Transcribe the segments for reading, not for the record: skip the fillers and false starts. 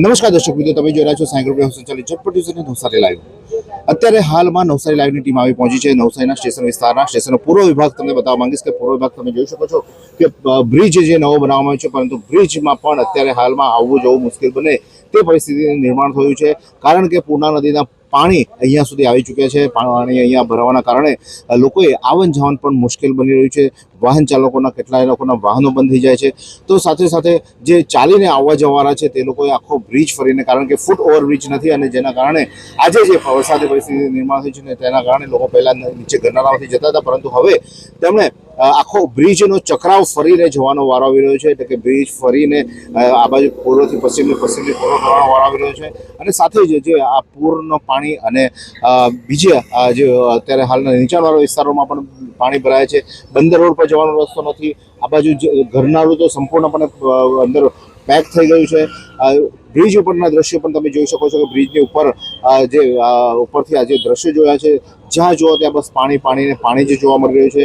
નમસ્કાર દર્શક મિત્રો, તમે જોઈ રહ્યા છો સાંઈ ગ્રુપ સંચાલિત ઝટપટ ન્યૂઝ અને નવસારી લાઈવ। અત્યારે હાલમાં નવસારી લાઈવની ટીમ આવી પહોંચી છે નવસારીના સ્ટેશન વિસ્તારના સ્ટેશનનો પૂર્વ વિભાગ તમને બતાવવા માંગીશ કે પૂર્વ વિભાગ તમે જોઈ શકો છો કે બ્રિજ જે નવો બનાવવામાં આવ્યો છે, પરંતુ બ્રિજમાં પણ અત્યારે હાલમાં આવવું જવું મુશ્કેલ બને તે પરિસ્થિતિનું નિર્માણ થયું છે, કારણ કે પૂર્ણા નદીના પાણી અહીંયા સુધી આવી ચૂક્યા છે। પાણી અહીંયા ભરાવાના કારણે લોકોએ આવન જાવન પણ મુશ્કેલ બની રહ્યું છે। વાહન ચાલકોના કેટલાય લોકોના વાહનો બંધ થઈ જાય છે, તો સાથે સાથે જે ચાલીને આવવા જવાવાળા છે તે લોકોએ આખો બ્રિજ ફરીને, કારણ કે ફૂટ ઓવરબ્રિજ નથી અને જેના કારણે આજે જે વરસાદી પરિસ્થિતિ નિર્માણ થઈ છે ને તેના કારણે લોકો પહેલાં નીચે ગરનાળામાંથી જતા હતા, પરંતુ હવે તેમણે આખો બ્રિજનો ચક્રાવ ફરીને જવાનો વારો આવી રહ્યો છે, એટલે કે બ્રિજ ફરીને આ બાજુ પૂર્વથી પશ્ચિમથી પૂર્વ કરવાનો વારો આવી રહ્યો છે। અને સાથે જ જે આ પૂરનું પાણી અને બીજા જે અત્યારે હાલના નીચાણવાળા વિસ્તારોમાં પણ પાણી ભરાય છે। બંદર રોડ પર જવાનો રસ્તો નથી, આ બાજુ ઘરનાળું તો સંપૂર્ણપણે અંદર પેક થઈ ગયું છે। બ્રિજ ઉપરના દ્રશ્યો પણ તમે જોઈ શકો છો કે બ્રિજની ઉપર જે ઉપરથી આ જે દ્રશ્યો જોયા છે, જ્યાં જુઓ ત્યાં બસ પાણી પાણી ને પાણી જ જોવા મળી રહ્યું છે।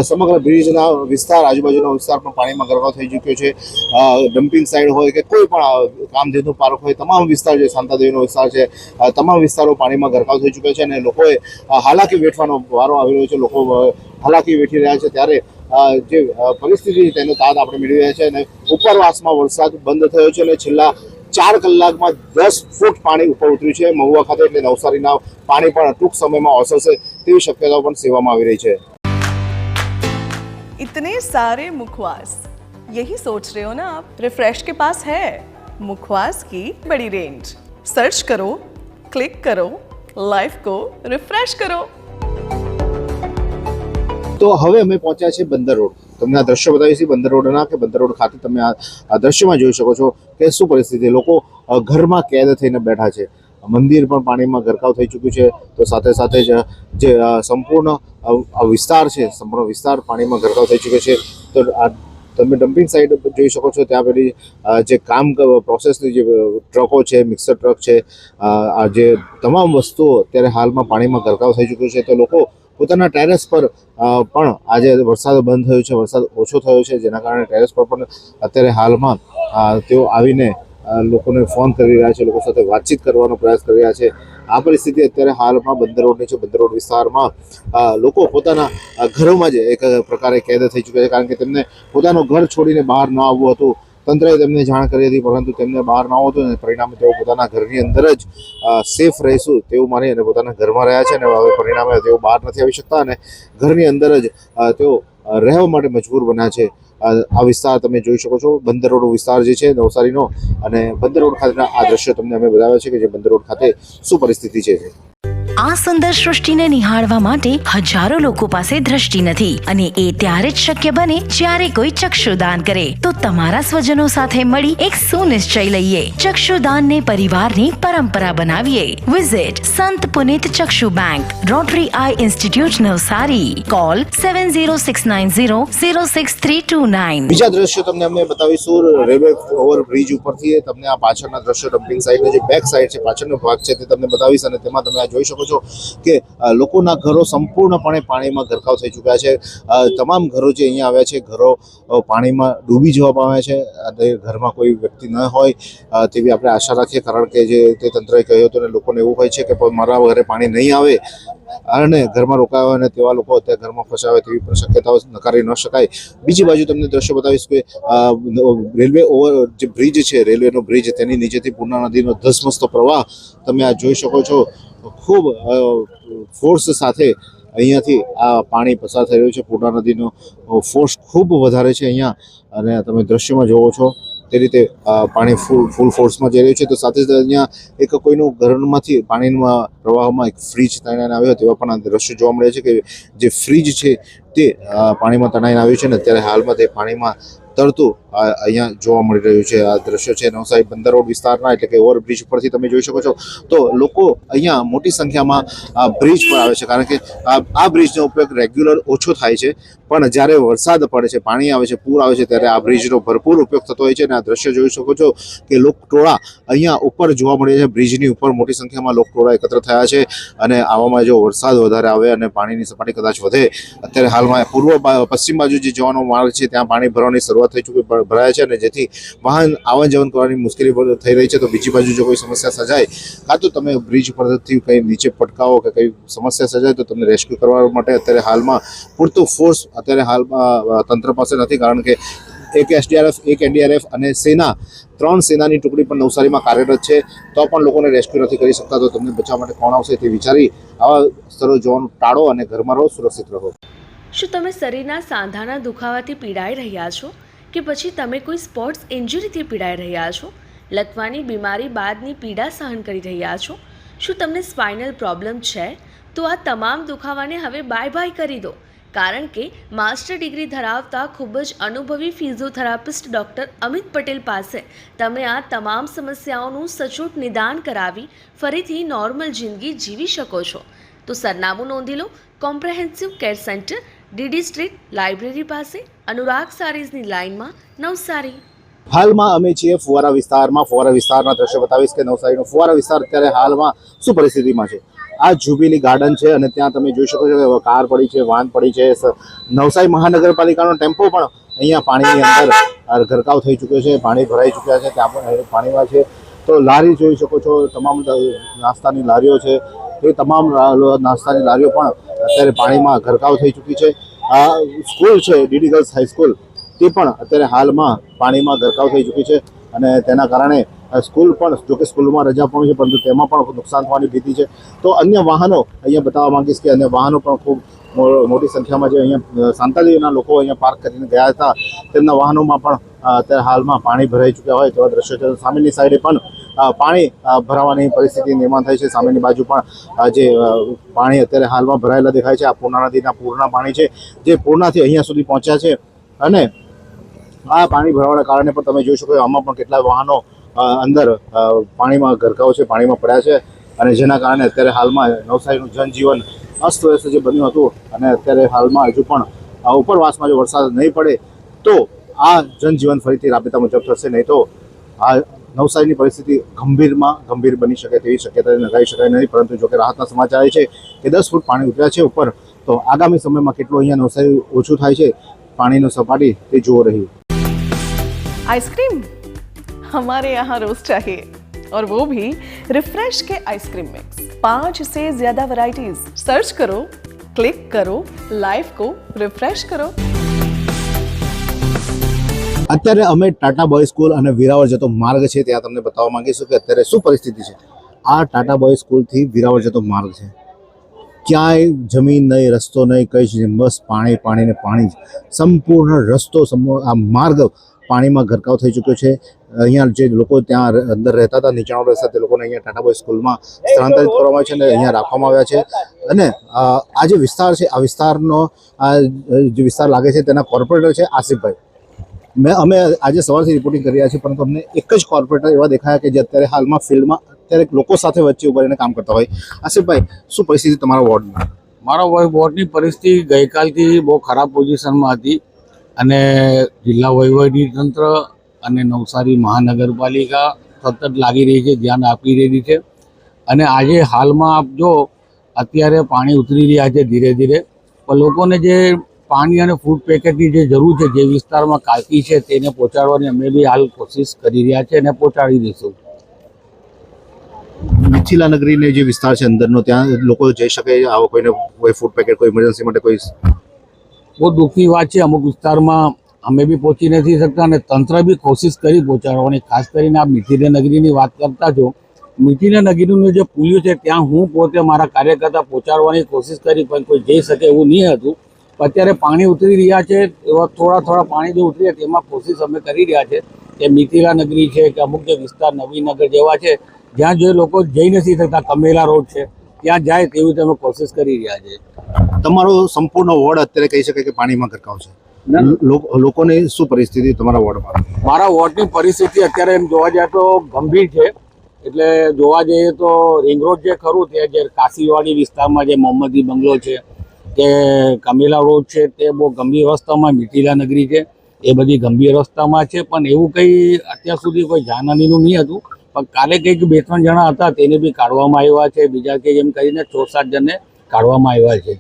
સમગ્ર બ્રિજના વિસ્તાર, આજુબાજુનો વિસ્તાર પણ પાણીમાં ગરકાવ થઈ ચૂક્યો છે। ડમ્પિંગ સાઇડ હોય કે કોઈ પણ કામધેનુ પાર્ક હોય, તમામ વિસ્તાર જે શાંતાદેવીનો વિસ્તાર છે, તમામ વિસ્તારો પાણીમાં ગરકાવ થઈ ચૂક્યા છે અને લોકોએ હાલાકી વેઠવાનો વારો આવી રહ્યો છે। લોકો હાલાકી વેઠી રહ્યા છે, ત્યારે જે પરિસ્થિતિ તેનો તાત આપણે મેળવી રહ્યા છે અને ઉપરવાસમાં વરસાદ બંધ થયો છે અને છેલ્લા 4 કલાકમાં 10 ફૂટ પાણી ઉપર ઉતર્યું છે મહુવા ખાતે, એટલે નવસારીના પાણી પણ ટૂંક સમયમાં ઓસરશે તેવી શક્યતાઓ પણ સેવામાં આવી રહી છે। इतने सारे मुखवास, यही सोच रहे हो ना आप? रिफ्रेश के पास है मुखवास की बड़ी रेंज। सर्च करो, क्लिक करो, लाइफ को रिफ्रेश करो। तो હવે અમે પહોંચ્યા છે બંદર રોડ। તમને આ દ્રશ્ય બતાવીશ બંદર રોડના, કે બંદર રોડ ખાતે તમે આ દ્રશ્યમાં જોઈ શકો છો કે શું પરિસ્થિતિ, લોકો ઘરમાં કેદ થઈને બેઠા છે। મંદિર પણ પાણીમાં ગરકાવ થઈ ચૂક્યું છે, તો સાથે સાથે જ જે સંપૂર્ણ વિસ્તાર છે, સંપૂર્ણ વિસ્તાર પાણીમાં ગરકાવ થઈ ચૂક્યો છે। તો આ તમે ડમ્પિંગ સાઇડ જોઈ શકો છો, ત્યાં પેલી જે કામ પ્રોસેસની જે ટ્રકો છે, મિક્સર ટ્રક છે, આ જે તમામ વસ્તુઓ અત્યારે હાલમાં પાણીમાં ગરકાવ થઈ ચૂક્યું છે। તો લોકો પોતાના ટેરેસ પર પણ આજે વરસાદ બંધ થયો છે, વરસાદ ઓછો થયો છે, જેના કારણે ટેરેસ પર પણ અત્યારે હાલમાં તેઓ આવીને લોકોને ફોન કરી રહ્યા છે, લોકો સાથે વાતચીત કરવાનો પ્રયાસ કરી રહ્યા છે। આ પરિસ્થિતિ અત્યારે હાલમાં બંદર રોડની છે। બંદર રોડ વિસ્તારમાં લોકો પોતાના ઘરોમાં જ એક પ્રકારે કેદ થઈ ચૂક્યા છે, કારણ કે તેમને પોતાનું ઘર છોડીને બહાર ન આવવું હતું। તંત્રએ તેમને જાણ કરી હતી, પરંતુ તેમને બહાર ન આવતું અને પરિણામે તેઓ પોતાના ઘરની અંદર જ સેફ રહીશું તેવું માની અને પોતાના ઘરમાં રહ્યા છે, અને હવે પરિણામે તેઓ બહાર નથી આવી શકતા અને ઘરની અંદર જ તેઓ રહેવા માટે મજબૂર બન્યા છે। આ વિસ્તાર તમે જોઈ શકો છો, બંદર રોડ વિસ્તાર જે છે નવસારીનો, અને બંદર રોડ ખાતેના આ દ્રશ્યો તમને અમે બતાવ્યા છે કે જે બંદર રોડ ખાતે શું પરિસ્થિતિ છે। આ સુંદર સૃષ્ટિને નિહાળવા માટે હજારો લોકો પાસે દ્રષ્ટિ નથી, અને એ ત્યારે જ શક્ય બને જ્યારે કોઈ ચક્ષુદાન કરે। તો તમારા સ્વજનો સાથે મળી એક સુનિશ્ચય લઈએ, ચક્ષુદાનને પરિવારની પરંપરા બનાવીએ। Visit Sant Punit Chakshu bank, Rotary eye institute Navsari. Call 7069006329। બીજા દ્રશ્યો તમને અમે બતાવીશું રેલવે ઓવરબ્રિજ ઉપરથી। તમને આ પાછળના દ્રશ્યો, ડમ્પિંગ સાઇડનો જે બેક સાઇડ છે, પાછળનો ભાગ છે, તે તમને બતાવીશ અને તેમાં તમે આ જોઈ શકો છો કે લોકોના ઘરો સંપૂર્ણપણે પાણીમાં ગરકાવ થઈ ચૂક્યા છે। તમામ ઘરો જે અહીંયા આવ્યા છે, ઘરો પાણીમાં ડૂબી જવા પામ્યા છે, અને ઘરમાં કોઈ વ્યક્તિ ન હોય તેવી આપણે આશા રાખીએ, કારણ કે જે તે તંત્રએ કહ્યું હતું અને લોકોને એવું હોય છે કે મારા ઘરે પાણી નહીં આવે અને ઘરમાં રોકાયા અને તેવા લોકો અત્યારે ઘરમાં ફસાવે તેવી પણ શક્યતાઓ નકારી ન શકાય। બીજી બાજુ તમને દ્રશ્ય બતાવીશ કે રેલવે ઓવર જે બ્રિજ છે, રેલવેનો બ્રિજ, તેની નીચેથી પૂર્ણા નદીનો ધસમસતો પ્રવાહ તમે આ જોઈ શકો છો। ખૂબ ફોર્સ સાથે અહીંયાથી આ પાણી પસાર થઈ રહ્યું છે। પૂર્ણા નદીનો ફોર્સ ખૂબ વધારે છે અહીંયા, અને તમે દ્રશ્યમાં જોવો છો તે રીતે પાણી ફૂલ ફોર્સમાં જઈ રહ્યું છે। તો સાથે જ અહીંયા એક કોઈનું ઘરમાંથી પાણીના પ્રવાહમાં એક ફ્રીજ તણાઈને આવ્યો તેવા પણ આ દ્રશ્યો જોવા મળે છે, કે જે ફ્રીજ છે તે પાણીમાં તણાઈને આવ્યું છે અને અત્યારે હાલમાં તે પાણીમાં તરતું અહીંયા જોવા મળી રહ્યું છે। આ દ્રશ્યો છે નવસારી બંદર રોડ વિસ્તારના, એટલે કે ઓવરબ્રિજ ઉપરથી તમે જોઈ શકો છો। તો લોકો અહીંયા મોટી સંખ્યામાં આ બ્રિજ પર આવે છે, કારણ કે આ બ્રિજનો ઉપયોગ રેગ્યુલર ઓછો થાય છે, પણ જ્યારે વરસાદ પડે છે, પાણી આવે છે, પૂર આવે છે, ત્યારે આ બ્રિજનો ભરપૂર ઉપયોગ થતો હોય છે। અને આ દ્રશ્ય જોઈ શકો છો કે લોકટોળા અહીંયા ઉપર જોવા મળે છે। બ્રિજની ઉપર મોટી સંખ્યામાં લોકટોળા એકત્ર થયા છે, અને આવામાં જો વરસાદ વધારે આવે અને પાણીની સપાટી કદાચ વધે, અત્યારે હાલમાં પૂર્વ પશ્ચિમ બાજુ જે જવાનો માર્ગ છે ત્યાં પાણી ભરવાની શરૂઆત થઈ ભરાયા છે અને જેથી વાહન આવન જવન કરવાની મુશ્કેલી થઈ રહી છે. તો બીજી બાજુ જો કોઈ સમસ્યા સર્જાય, કાં તો તમે બ્રિજ પરથી કંઈ નીચે પટકાવો કે કંઈ સમસ્યા સર્જાય તો તમને રેસ્ક્યુ કરવા માટે અત્યારે હાલમાં પૂરતું ફોર્સ અત્યારે હાલમાં તંત્ર પાસે નથી, કારણ કે એક SDRF, એક NDRF અને સેના, 3 સેનાની ટુકડી પણ નવસારીમાં કાર્યરત છે. તો પણ લોકોને રેસ્ક્યુ નથી કરી શકતા. તો તમને બચાવવા માટે કોણ આવશે તે વિચારી આવા સ્થળો જવાનું ટાળો અને ઘરમાં રહો, સુરક્ષિત રહો. શું તમે શરીરના સાંધાના દુખાવાથી પીડાઈ રહ્યા છો કે પછી તમે કોઈ સ્પોર્ટ્સ ઇન્જરીથી પીડાઈ રહ્યા છો? લકવાની બીમારી બાદની પીડા સહન કરી રહ્યા છો? શું તમને સ્પાઇનલ પ્રોબ્લેમ છે? તો આ તમામ દુખાવાને હવે બાય બાય કરી દો, કારણ કે માસ્ટર ડિગ્રી ધરાવતા ખૂબ જ અનુભવી ફિઝિયોથેરાપિસ્ટ ડૉક્ટર અમિત પટેલ પાસે તમે આ તમામ સમસ્યાઓનું સચોટ નિદાન કરાવી ફરીથી નોર્મલ જિંદગી જીવી શકો છો. તો સરનામું નોંધી લો. Comprehensive care centre, DD street, library પાસે, અનુરાગ સારીઝની લાઇનમાં, નવસારી. હાલમાં અમે છીએ ફુવારા વિસ્તારમાં. ફુવારા વિસ્તારના દ્રશ્ય બતાવીશ કે નવસારીનો ફુવારા વિસ્તાર અત્યારે હાલમાં શું પરિસ્થિતિમાં છે. આ જ્યુબિલી ગાર્ડન છે અને ત્યાં તમે જોઈ શકો છો કે કાર પડી છે, વાન પડી છે. નવસારી મહાનગરપાલિકાનો ટેમ્પો પણ અહીંયા પાણીની અંદર ગરકાવ થઈ ચૂક્યો છે, પાણી ભરાઈ ચૂક્યા છે, ત્યાં પણ પાણીમાં છે. તો લારી જોઈ શકો છો, તમામ નાસ્તાની લારીઓ છે, એ તમામ નાસ્તાની લારીઓ પણ અત્યારે પાણીમાં ગરકાવ થઈ ચૂકી છે. આ સ્કૂલ છે DD ગર્લ્સ હાઈસ્કૂલ, તે પણ અત્યારે હાલમાં પાણીમાં ગરકાવ થઈ ચૂકી છે અને તેના કારણે સ્કૂલ પણ, જોકે સ્કૂલમાં રજા પણ છે પરંતુ તેમાં પણ નુકસાન થવાની ભીતિ છે. તો અન્ય વાહનો અહીંયા બતાવવા માંગીશ કે અન્ય વાહનો પણ ખૂબ મોટી સંખ્યામાં જે અહીંયા શાંતાજીના લોકો અહીંયા પાર્ક કરીને ગયા હતા, તેમના વાહનોમાં પણ અત્યારે હાલમાં પાણી ભરાઈ ચૂક્યા હોય તેવા દ્રશ્યો છે. સામેની સાઈડે પણ પાણી ભરાવાની પરિસ્થિતિ નિર્માણ થઈ છે. સામેની બાજુ પણ જે પાણી અત્યારે હાલમાં ભરાયેલા દેખાય છે. આ પૂર્ણા નદીના પૂરના પાણી છે જે પૂર્ણાથી અહીંયા સુધી પહોંચ્યા છે અને આ પાણી ભરાવાના કારણે પણ તમે જોઈ શકો આમાં પણ કેટલા વાહનો અંદર પાણીમાં ગરકાવ છે, પાણીમાં પડ્યા છે અને જેના કારણે અત્યારે હાલમાં નવસારીનું જનજીવન અસ્તવ્યસ્ત જે બન્યું હતું અને અત્યારે હાલમાં હજુ પણ ઉપરવાસમાં જો વરસાદ નહીં પડે તો આ જનજીવન ફરીથી રાબેતા મુજબ થશે, નહીં તો આ નવસારીની પરિસ્થિતિ ગંભીરમાં ગંભીર બની શકે તેવી શક્યતા નગાવી શકાય નહીં. પરંતુ જો કે રાહતના સમાચાર એ છે કે 10 ફૂટ પાણી ઉતર્યા છે ઉપર. તો આગામી સમયમાં કેટલું અહીંયા નવસારી ઓછું થાય છે પાણીનો સપાટી તે જોવો રહ્યું. आइसक्रीम हमारे यहाँ रोज चाहिए, और वो भी रिफ्रेश के आइसक्रीम मिक्स. 5 से ज्यादा वैरायटीज. सर्च करो, क्लिक करो, लाइफ को रिफ्रेश करो. અત્યારે અમે ટાટા બોય સ્કૂલ અને વેરાવળ જતો માર્ગ છે ત્યાં તમને બતાવવા માંગીશું કે અત્યારે શું પરિસ્થિતિ છે. આ ટાટા બોય સ્કૂલથી વેરાવળ જતો માર્ગ છે. ક્યાંય જમીન નહીં, રસ્તો નહીં, કંઈ જ નહીં, બસ પાણી, પાણી ને પાણી જ. સંપૂર્ણ રસ્તો, આ માર્ગ પાણીમાં ગરકાવ થઈ ચૂક્યો છે. અહીંયા જે લોકો ત્યાં અંદર રહેતા હતા, નીચાણો રહેતા, તે લોકોને અહીંયા ટાટા બોય સ્કૂલમાં સ્થળાંતરિત કરવામાં આવે છે અને અહીંયા રાખવામાં આવ્યા છે. અને આ જે વિસ્તાર છે, આ વિસ્તારનો જે વિસ્તાર લાગે છે તેના કોર્પોરેટર છે આસિફભાઈ. અમે આજે સવારથી રિપોર્ટિંગ કરી રહ્યા છીએ પરંતુ અમને એક જ કોર્પોરેટર એવા દેખાયા કે જે અત્યારે હાલમાં ફિલ્ડમાં અત્યારે લોકો સાથે વચ્ચે ઉભા રહીને કામ કરતા હોય. આસિફભાઈ, શું પરિસ્થિતિ તમારા વોર્ડમાં? મારા વોર્ડની પરિસ્થિતિ ગઈકાલથી બહુ ખરાબ પોઝિશનમાં હતી અને જિલ્લા વહીવટીતંત્ર અને નવસારી મહાનગરપાલિકા સતત લાગી રહી છે, ધ્યાન આપી રહી છે. અને આજે હાલમાં આપ જો અત્યારે પાણી ઉતરી રહ્યા છે ધીરે ધીરે, પણ લોકોને જે પાણી અને ફૂડ પેકેટની જે જરૂર છે, જે વિસ્તારમાં કાલકી છે તેને પહોંચાડવાની અમે બી હાલ કોશિશ કરી રહ્યા છીએ અને પહોંચાડી દઈશું. મિથિલા નગરીને જે વિસ્તાર છે અંદરનો, ત્યાં લોકો જઈ શકે? આવો કોઈને કોઈ ફૂડ પેકેટ, કોઈ ઇમરજન્સી માટે કોઈ? બહુ દુઃખની વાત છે. અમુક વિસ્તારમાં અમે બી પહોંચી નથી શકતા અને તંત્ર બી કોશિશ કરી પહોંચાડવાની. ખાસ કરીને આ મિથિલા નગરીની વાત કરતા છો, મિથિલા નગરીનું જે પુલિયું છે ત્યાં હું પોતે મારા કાર્યકર્તા પહોંચાડવાની કોશિશ કરી પણ કોઈ જઈ શકે એવું નહીં હતું. અત્યારે પાણી ઉતરી રહ્યા છે, એવા થોડા પાણી જે ઉતરી તેમાં કોશિશ અમે કરી રહ્યા છે કે મિથિલા નગરી છે કે અમુક જે વિસ્તાર નવીનગર જેવા છે જ્યાં જે લોકો જઈ નથી શકતા, કમેલા રોડ છે ત્યાં જાય તેવી તમે કોશિશ કરી રહ્યા છે. તમારો સંપૂર્ણ વોર્ડ અત્યારે કહી શકાય કે પાણીમાં ગરકાવ છે. લોકોની શું પરિસ્થિતિ તમારા વોર્ડમાં? મારા વોર્ડની પરિસ્થિતિ અત્યારે એમ જોવા જાય તો ગંભીર છે. એટલે જોવા જઈએ તો રિંગ રોડ જે ખરું તે જે કાશીવાડી વિસ્તારમાં જે મોહમ્મદી બંગલો છે કે કમેલા રોડ છે તે બહુ ગંભીર અવસ્થામાં, મિથિલા નગરી છે એ બધી ગંભીર અવસ્થામાં છે. પણ એવું કંઈ અત્યાર સુધી કોઈ જાનહાનિનું નહીં હતું. પણ કાલે કંઈક 2-3 જણા હતા તેને બી કાઢવામાં આવ્યા છે. બીજા કે એમ કરીને 6-7 જણને કાઢવામાં આવ્યા છે.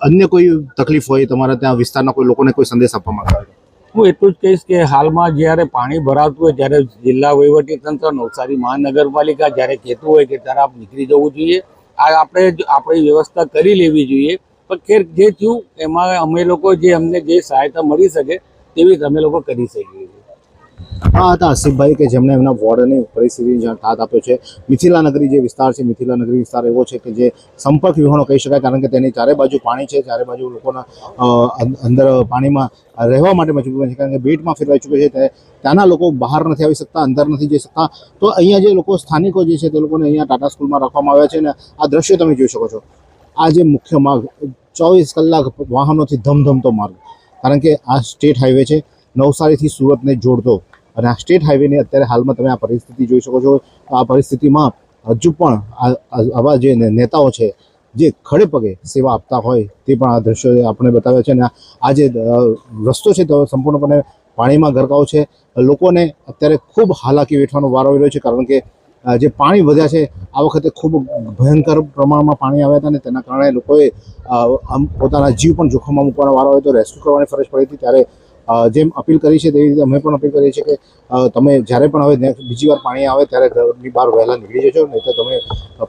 અન્ય કોઈ તકલીફ હોય તમારા ત્યાં વિસ્તારના કોઈ લોકોને કોઈ સંદેશ આપવા માંગતા હોય? હું એટલું જ કહીશ કે હાલમાં જ્યારે પાણી ભરાતું હોય ત્યારે જિલ્લા વહીવટીતંત્ર નવસારી મહાનગરપાલિકા જ્યારે કહેતું હોય કે ત્યારે આપ નીકળી જવું જોઈએ, આ આપણી વ્યવસ્થા કરી લેવી જોઈએ. પણ ખેર જે થયું એમાં અમે લોકો અમને જે સહાયતા મળી શકે તેવી અમે લોકો કરી શકીએ. આ હતા આસિફભાઈ કે જેમણે એમના વોર્ડની પરિસ્થિતિની જાણ સાથ આપ્યો છે. મિથિલા નગરી જે વિસ્તાર છે, મિથિલા નગરી વિસ્તાર એવો છે કે જે સંપર્ક વિહોણો કહી શકાય, કારણ કે તેની ચારે બાજુ પાણી છે, ચારે બાજુ લોકોના અંદર પાણીમાં રહેવા માટે મજબૂર છે, કારણ કે બેટમાં ફેરવાઈ ચૂક્યો છે. ત્યાંના લોકો બહાર નથી આવી શકતા, અંદર નથી જઈ શકતા. તો અહીંયા જે લોકો સ્થાનિકો જે છે તે લોકોને અહીંયા ટાટા સ્કૂલમાં રાખવામાં આવ્યા છે. અને આ દ્રશ્યો તમે જોઈ શકો છો. આ જે મુખ્ય માર્ગ 24 કલાક વાહનોથી ધમધમતો માર્ગ, કારણ કે આ સ્ટેટ હાઈવે છે નવસારીથી સુરતને જોડતો. અને આ સ્ટેટ હાઈવેની અત્યારે હાલમાં તમે આ પરિસ્થિતિ જોઈ શકો છો. આ પરિસ્થિતિમાં હજુ પણ આવા જે નેતાઓ છે જે ખડે પગે સેવા આપતા હોય તે પણ આ દ્રશ્યો આપણે બતાવ્યા છે. અને આ જે રસ્તો છે તે સંપૂર્ણપણે પાણીમાં ગરકાવ છે. લોકોને અત્યારે ખૂબ હાલાકી વેઠવાનો વારો આવી રહ્યો છે, કારણ કે જે પાણી વધ્યા છે આ વખતે ખૂબ ભયંકર પ્રમાણમાં પાણી આવ્યા હતા, અને તેના કારણે લોકોએ પોતાના જીવ પણ જોખમમાં મૂકવાનો વારો આવ્યો હતો. રેસ્ક્યુ કરવાની ફરજ પડી હતી. ત્યારે જેમ અપીલ કરી છે તેવી રીતે અમે પણ અપીલ કરીએ છીએ કે તમે જ્યારે પણ હવે બીજી વાર પાણી આવે ત્યારે ઘરની બહાર વહેલા નીકળી જજો, નહીં તો તમે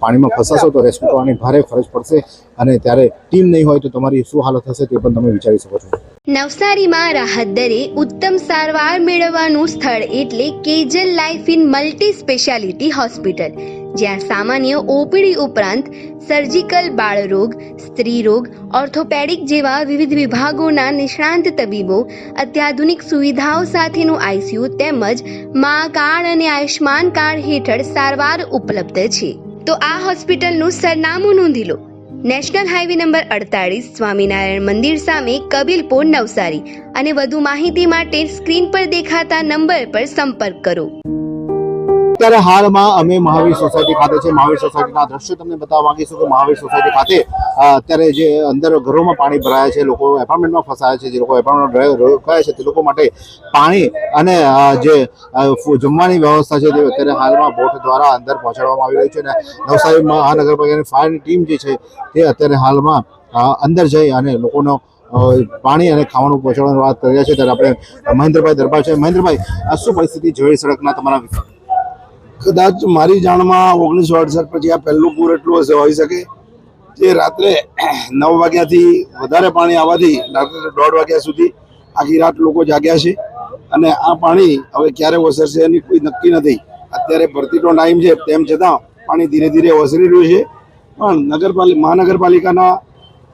પાણીમાં ફસાશો તો રેસ્ક્યુ કરવાની ભારે ફરજ પડશે. અને ત્યારે ટીમ નહીં હોય તો તમારી શું હાલત થશે તે પણ તમે વિચારી શકો છો. નવસારીમાં રાહત દરે ઉત્તમ સારવાર મેળવવાનું સ્થળ એટલે કેજલ life in multi speciality hospital, જ્યાં સામાન્ય ઓપીડી ઉપરાંત સર્જિકલ, બાળરોગ, સ્ત્રી રોગ, ઓર્થોપેડિક જેવા વિવિધ વિભાગોના નિષ્ણાંત તબીબો, અત્યાધુનિક સુવિધાઓ સાથેનું આઈસીયુ તેમજ મા કાર્ડ અને આયુષ્માન કાર્ડ હેઠળ સારવાર ઉપલબ્ધ છે. તો આ હોસ્પિટલનું સરનામું નોંધી લો. નેશનલ હાઈવે નંબર 48, સ્વામિનારાયણ મંદિર સામે, કબીલપુર, નવસારી. અને વધુ માહિતી માટે સ્ક્રીન પર દેખાતા નંબર પર સંપર્ક કરો. અત્યારે હાલમાં અમે મહાવીર સોસાયટી ખાતે છે. મહાવીર સોસાયટીના દ્રશ્યો તમને બતાવવા માંગીશું કે મહાવીર સોસાયટી ખાતે અત્યારે જે અંદર ઘરોમાં પાણી ભરાયા છે, લોકો એપાર્ટમેન્ટમાં ફસાયા છે, જે લોકો એપાર્ટમેન્ટમાં રોકાયા છે તે લોકો માટે પાણી અને જે જમવાની વ્યવસ્થા છે તે અત્યારે હાલમાં બોટ દ્વારા અંદર પહોંચાડવામાં આવી રહી છે. અને નવસારી મહાનગરપાલિકાની ફાયરની ટીમ જે છે તે અત્યારે હાલમાં અંદર જઈ અને લોકોનો પાણી અને ખાવાનું પહોંચાડવાની વાત કરી રહ્યા છે. ત્યારે આપણે મહેન્દ્રભાઈ દરબાર છે. મહેન્દ્રભાઈ, આ શું પરિસ્થિતિ જોઈ સડકના તમારા વિસ્તાર? કદાચ મારી જાણમાં 1968 પછી આ પહેલું પૂર એટલું હશે હોઈ શકે, જે રાત્રે 9 વાગ્યાથી વધારે પાણી આવવાથી રાત્રે 1:30 વાગ્યા સુધી આખી રાત લોકો જાગ્યા છે. અને આ પાણી હવે ક્યારે ઓસરશે એની કોઈ નક્કી નથી. અત્યારે ભરતીનો ટાઈમ છે, તેમ છતાં પાણી ધીરે ધીરે ઓસરી રહ્યું છે. પણ મહાનગરપાલિકાના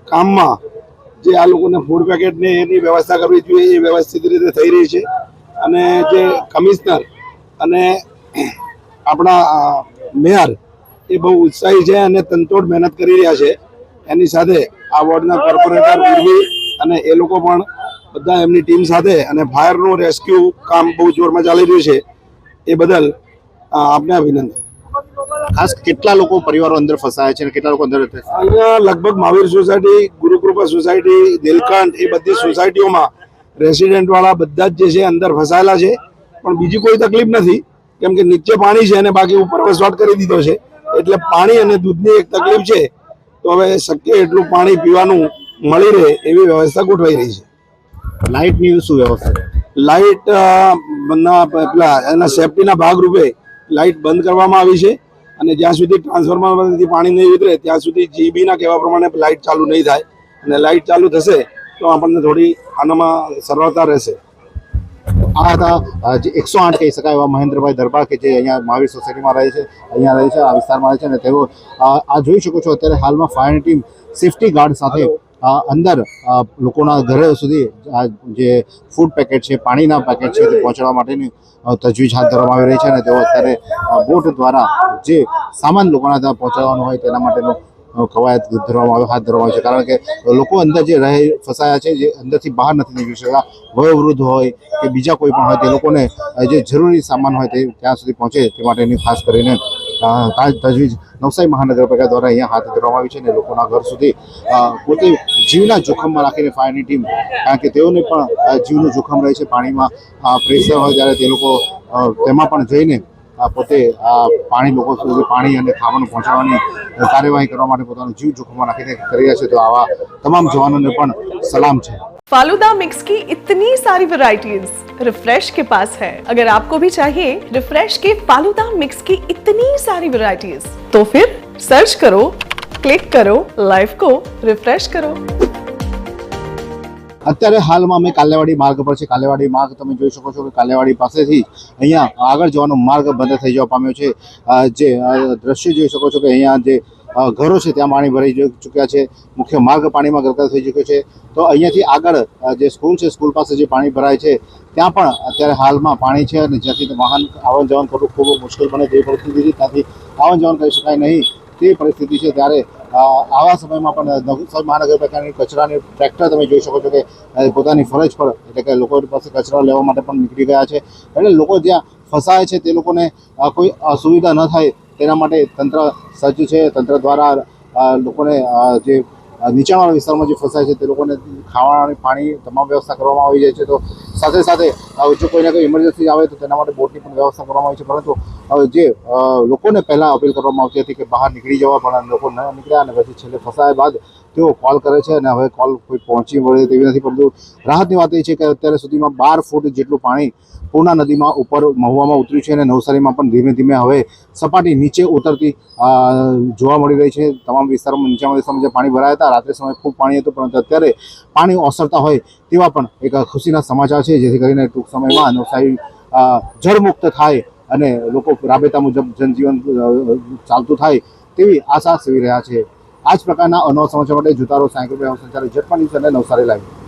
કામમાં જે આ લોકોને ફૂડ પેકેટને એની વ્યવસ્થા કરવી જોઈએ એ વ્યવસ્થિત રીતે થઈ રહી છે. અને જે કમિશનર અને આપણા મેયર એ બહુ ઉત્સાહી છે અને તનતોડ મહેનત કરી રહ્યા છે. એની સાથે આ વોર્ડના કોર્પોરેટર ઉર્વી અને એ લોકો પણ બધા એમની ટીમ સાથે, અને ફાયરનું રેસ્ક્યુ કામ બહુ જોરમાં ચાલી રહ્યું છે. એ બદલ આપને અભિનંદન. ખાસ કેટલા લોકો પરિવારો અંદર ફસાયા છે અને કેટલા લોકો અંદર અહીંયા લગભગ મહાવીર સોસાયટી, ગુરુકૃપા સોસાયટી, નીલકંઠ એ બધી સોસાયટીઓમાં રેસિડેન્ટ વાળા બધા જ જે છે અંદર ફસાયેલા છે. પણ બીજી કોઈ તકલીફ નથી, કેમ કે નીચે પાણી છે અને બાકી ઉપર વસવાટ કરી દીધો છે. એટલે પાણી અને દૂધની એક તકલીફ છે. તો હવે શક્ય એટલું પાણી પીવાનું મળી રહે એવી વ્યવસ્થા ગોઠવાઈ રહી છે. લાઇટની શું વ્યવસ્થા છે? લાઇટ એના સેફટીના ભાગરૂપે લાઇટ બંધ કરવામાં આવી છે. અને જ્યાં સુધી ટ્રાન્સફોર્મરમાંથી પાણી નહીં ઉતરે ત્યાં સુધી જીબીના કહેવા પ્રમાણે લાઇટ ચાલુ નહીં થાય. અને લાઇટ ચાલુ થશે તો આપણને થોડી આનામાં સરળતા રહેશે. આ હતા જે 108 કહી શકાય એવા મહેન્દ્રભાઈ દરબાર કે જે અહીંયા મહાવીર સોસાયટીમાં રહે છે, અહીંયા રહે છે, આ વિસ્તારમાં રહે છે. અને તેઓ આ જોઈ શકો છો અત્યારે હાલમાં ફાયરની ટીમ સેફટી ગાર્ડ સાથે અંદર લોકોના ઘરે સુધી જે ફૂડ પેકેટ છે, પાણીના પેકેટ છે તે પહોંચાડવા માટેની તજવીજ હાથ ધરવામાં આવી રહી છે. અને તેઓ અત્યારે બોટ દ્વારા જે સામાન લોકોના ત્યાં પહોંચાડવાનો હોય તેના માટેનો કવાયત હાથ ધરવામાં આવે છે. કારણ કે લોકો અંદર જે ફસાયા છે, જે અંદરથી બહાર નથી નીકળી શકતા, વયોવૃદ્ધ હોય કે બીજા કોઈ પણ હોય, તે લોકોને જે જરૂરી સામાન હોય તે ત્યાં સુધી પહોંચે તે માટેની ખાસ કરીને તજવીજ નવસારી મહાનગરપાલિકા દ્વારા અહીંયા હાથ ધરવામાં આવી છે. અને લોકોના ઘર સુધી પોતે જીવના જોખમમાં રાખીને ફાયરની ટીમ, કારણ કે તેઓને પણ જીવનું જોખમ રહે છે, પાણીમાં પ્રેશર હોય ત્યારે તે લોકો તેમાં પણ જઈને પોતે પાણી લોકો સુધી પાણી અને ખાવાનું પહોંચાડવાની કાર્યવાહી કરવા માટે પોતાનો જીવ જોખમમાં નાખીને કરી રહ્યા છે, તો આવા તમામ જવાનોને પણ સલામ છે। फालूदा मिक्स की इतनी सारी वैरायटीज रिफ्रेश के पास है। अगर आपको भी चाहिए रिफ्रेश के फालूदा मिक्स की इतनी सारी वैरायटीज, तो फिर सर्च करो, क्लिक करो, लाइफ को रिफ्रेश करो। અત્યારે હાલમાં અમે કાલેવાડી માર્ગ પર છે। કાલેવાડી માર્ગ તમે જોઈ શકો છો કે કાલેવાડી પાસેથી અહીંયા આગળ જવાનો માર્ગ બંધ થઈ જવા પામ્યો છે। જે દ્રશ્ય જોઈ શકો છો કે અહીંયા જે ઘરો છે ત્યાં પાણી ભરાઈ ચૂક્યા છે, મુખ્ય માર્ગ પાણીમાં ગરકાવ થઈ ચૂક્યો છે। તો અહીંયાથી આગળ જે સ્કૂલ છે, સ્કૂલ પાસે જે પાણી ભરાય છે ત્યાં પણ અત્યારે હાલમાં પાણી છે અને જ્યાંથી વાહન આવન જવન કરવું ખૂબ મુશ્કેલ બને તેવી પરિસ્થિતિ છે, ત્યાંથી આવન જવન કરી શકાય નહીં તેવી પરિસ્થિતિ છે। ત્યારે આવા સમયમાં પણ નવસારી મહાનગરપાલિકાની કચરાની ટ્રેક્ટર તમે જોઈ શકો છો કે પોતાની ફરજ પર એટલે કે લોકો પાસે કચરા લેવા માટે પણ નીકળી ગયા છે। એટલે લોકો જ્યાં ફસાય છે તે લોકોને કોઈ અસુવિધા ન થાય તેના માટે તંત્ર સજ્જ છે। તંત્ર દ્વારા લોકોને જે નીચાણવાળા વિસ્તારમાં જે ફસાય છે તે લોકોને ખાવાની પાણી તમામ વ્યવસ્થા કરવામાં આવી જાય છે। તો સાથે સાથે જો કોઈને કોઈ ઇમરજન્સી આવે તો તેના માટે બોટની પણ વ્યવસ્થા કરવામાં આવી છે। પરંતુ જે લોકોને પહેલાં અપીલ કરવામાં આવતી હતી કે બહાર નીકળી જવા, પણ લોકો ન નીકળ્યા અને પછી છેલ્લે ફસાયા બાદ તેઓ કોલ કરે છે અને હવે કોલ કોઈ પહોંચી વળે તેવી નથી। પરંતુ રાહતની વાત એ છે કે અત્યારે સુધીમાં 12 ફૂટ જેટલું પાણી પૂર્ણા નદીમાં ઉપર મહુવામાં ઉતર્યું છે અને નવસારીમાં પણ ધીમે ધીમે હવે સપાટી નીચે ઉતરતી જોવા મળી રહી છે। તમામ વિસ્તારોમાં નીચાણવાળા વિસ્તારમાં જે પાણી ભરાયા હતા રાત્રે સમયે ખૂબ પાણી હતું, પરંતુ અત્યારે પાણી ઓસરતા હોય તેવા પણ એક ખુશીના સમાચાર છે, જેથી કરીને ટૂંક સમયમાં નવસારી જળમુક્ત થાય અને લોકો રાબેતા મુજબ જનજીવન ચાલતું થાય તેવી આશા સેવી રહ્યા છે। આ જ પ્રકારના અનવા સમાચાર માટે જોતા રહો સાયકલ સંચાલિત ઝટપટ ન્યૂઝ અને નવસારી લાઈવ।